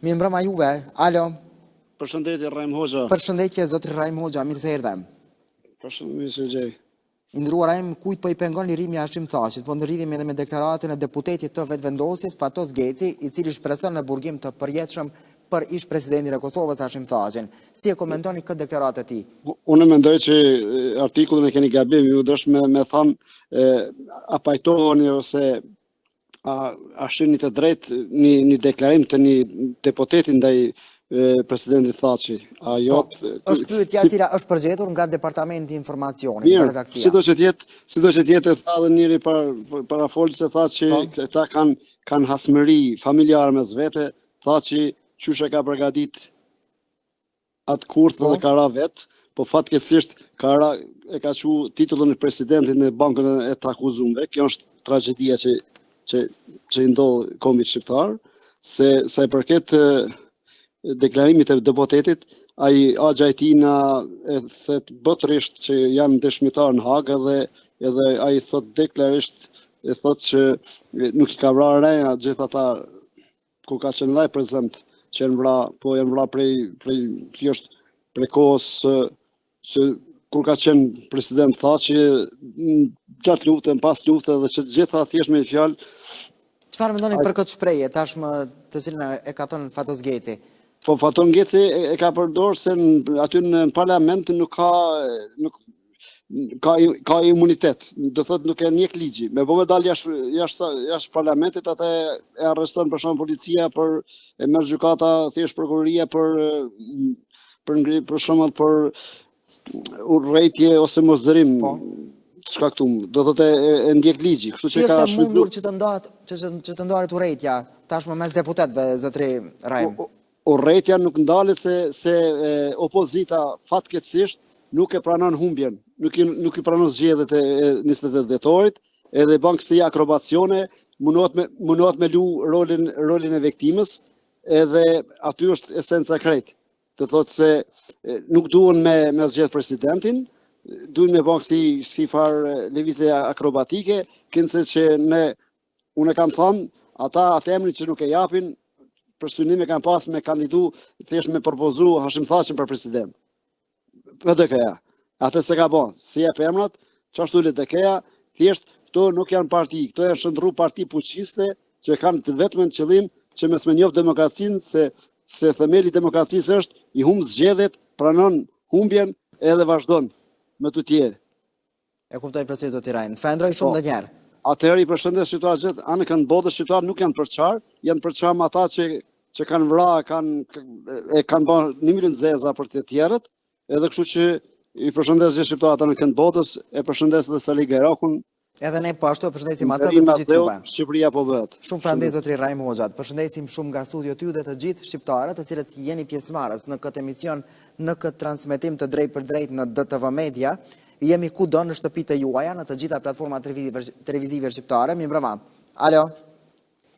Mi mbrëma juve, alo. Përshëndetje, Rajm Hoxha. Përshëndetje, zotri Rajm Hoxha, mirë se erdhem. Përshëndetje, Gjej. Indruar Rajm, kujt po I pengon lirimi Hashim Thaqit, po ndërlidhim edhe me deklaratën e deputetit të vetëvendosjes Fatos Geci, I cili shpreson në burgim të përjetshëm për ish presidentin e Kosovës Hashim Thaqin. Si e komentoni këtë deklaratë e tij? Unë mendoj që artikullin e keni gabim, ju dësh me thanë a pajtoheni ose a shihni të drejtë një deklarim të një deputeti ndaj presidentit Thaçi. Është pyetja e cila është përgjigjur nga Departamenti I Informacionit nga redaksia. Sido që tjetë tha dhe njëri para folës se tha që këta kanë hasmëri familjarë mes vete, tha që qysh e ka përgatit atë kurth dhe ka ra vetë, po fatkeqësisht e ka qu titullin e presidentit në bankën e të akuzumve. Kjo është tragedia që I ndodh kombit shqiptar, se sa I përket deklarimit e deputetit, ai agja I tij na e thet botërisht që janë dëshmitar në Hagë edhe ai thot deklarisht thot që nuk I ka vrarë reja gjithë ata ku ka qenë laj prezent që janë vra, po janë vra prej kohës që kur ka qenë president Thaçi gjatë luftën, pas luftës dhe që gjitha thjesht me fjalë. Çfarë mendoni për këtë shprehje tashmë të cilën e ka thënë Fatos Geci? Po Faton Geci e ka përdorur se aty në parlament nuk ka imunitet, do thot nuk e njeh ligji. Me bëmë dal jashtë parlamentit, atë e arreston për shkak policia për e merr gjykata thjesht prokuroria për shembull për urrëtie ose mosdërim. Shkaktum, do thotë e ndjek ligji, kështu që ka shpëtuar. Si është mundur që të ndahet urrëtia tashmë mes deputetëve, zotri Rajm? Urrëtia nuk ndalet se opozita fatkeqësisht nuk e pranon humbjen, nuk I pranon zgjedhjet e 28 dhjetorit, edhe bankësia akrobacione munohet me lu rolin e viktimës, edhe aty është esenca krejt. Të thotë se nuk duhen me zgjedh presidentin, duhen me bën si farë lëvizje akrobatike, kënse që unë e kam thënë, ata atë emrin që nuk e japin, për synime kanë pas me kandidu, thjesht me propozu Hashim Thaqin për president. Për DK-ja. Atë se ka bën, si jep emrat, çashtu le DK-ja, thjesht këto nuk janë parti, këto janë shndrru parti fuqiste që kanë të vetmen qëllim që mes me njoft demokracinë se themeli I demokracisë është I humb zgjedhjet, pranon humbjen edhe vazhdon me të tjerë. E kuptoj procesin zoti Rajm. Falënderoj shumë edhe një herë. Atëherë I përshëndes shqiptarët, anë kanë botës shqiptar nuk janë përçar, janë përçar ata që kanë vrarë, kanë bërë 1 milion zeza për të tjerët, edhe kështu që I përshëndes gjithë shqiptarët anë kanë botës, e përshëndes edhe Sali Gerakun. Edhe ne po ashtu e përshëndesim ata dhe të gjithë juve. Shqipëria po bëhet. Shumë faleminderit zotri Rajm Hoxha. Përshëndesim shumë nga studio ty dhe të gjithë shqiptarët, të cilët jeni pjesëmarrës në këtë emision, në këtë transmetim të drejtë për drejtë në DTV Media. Jemi kudo në shtëpitë juaja, në të gjitha platformat televizive shqiptare. Mi mbrëma. Alo.